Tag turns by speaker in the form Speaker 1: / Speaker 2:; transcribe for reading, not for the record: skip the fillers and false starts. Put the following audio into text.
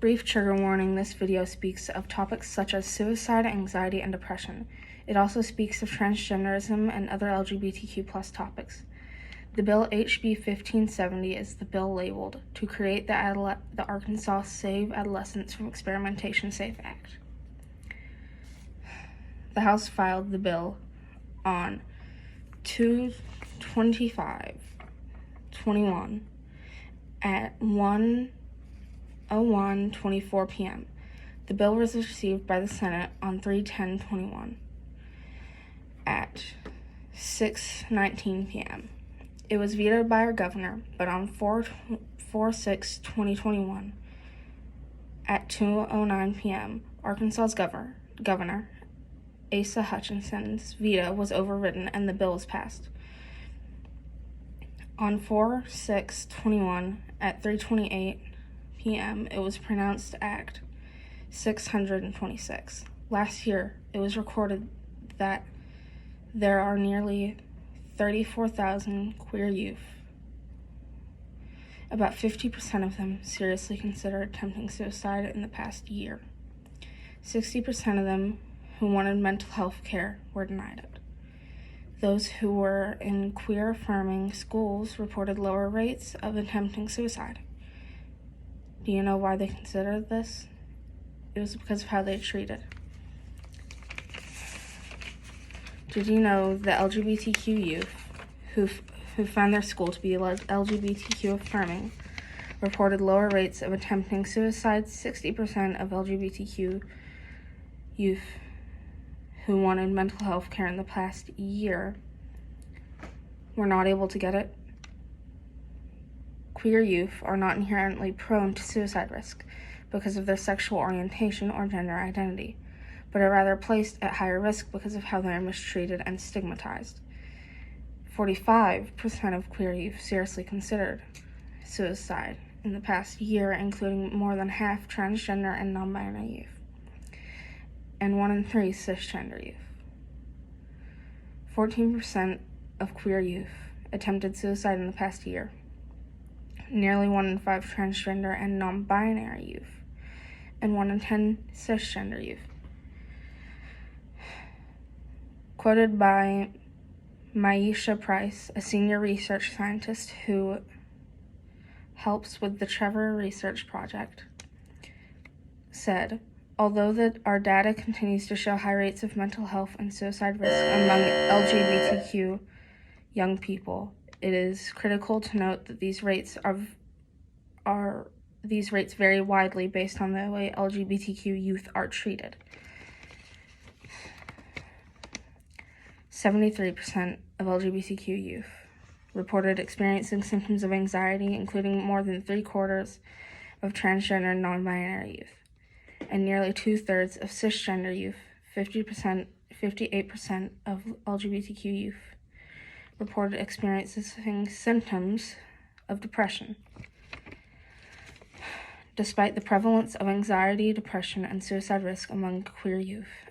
Speaker 1: Brief trigger warning: this video speaks of topics such as suicide, anxiety, and depression. It also speaks of transgenderism and other LGBTQ+ topics. The bill HB 1570 is the bill labeled to create the Arkansas Save Adolescents from Experimentation Safe Act. The House filed the bill on 2/25/21 at 1:01:24 p.m. The bill was received by the Senate on 3/10/21 at 6:19 p.m. It was vetoed by our governor, but on 4/6/2021 at 2:09 p.m., Arkansas's governor Asa Hutchinson's veto was overridden and the bill was passed. On 4/6/21 at 3:28 p.m., it was pronounced Act 626. Last year, it was recorded that there are nearly 34,000 queer youth. About 50% of them seriously considered attempting suicide in the past year. 60% of them who wanted mental health care were denied it. Those who were in queer-affirming schools reported lower rates of attempting suicide. Do you know why they considered this? It was because of how they treated. Did you know that LGBTQ youth who found their school to be LGBTQ affirming reported lower rates of attempting suicide? 60% of LGBTQ youth who wanted mental health care in the past year were not able to get it. Queer youth are not inherently prone to suicide risk because of their sexual orientation or gender identity, but are rather placed at higher risk because of how they are mistreated and stigmatized. 45% of queer youth seriously considered suicide in the past year, including more than half transgender and non-binary youth, and 1 in 3 cisgender youth. 14% of queer youth attempted suicide in the past year. Nearly 1 in 5 transgender and non-binary youth, and 1 in 10 cisgender youth. Quoted by Maisha Price, a senior research scientist who helps with the Trevor Research Project, said, although our data continues to show high rates of mental health and suicide risk among LGBTQ young people, it is critical to note that these rates vary widely based on the way LGBTQ youth are treated. 73% of LGBTQ youth reported experiencing symptoms of anxiety, including more than 3/4 of transgender and non-binary youth, and nearly 2/3 of cisgender youth. 58% of LGBTQ youth reported experiencing symptoms of depression. Despite the prevalence of anxiety, depression, and suicide risk among queer youth,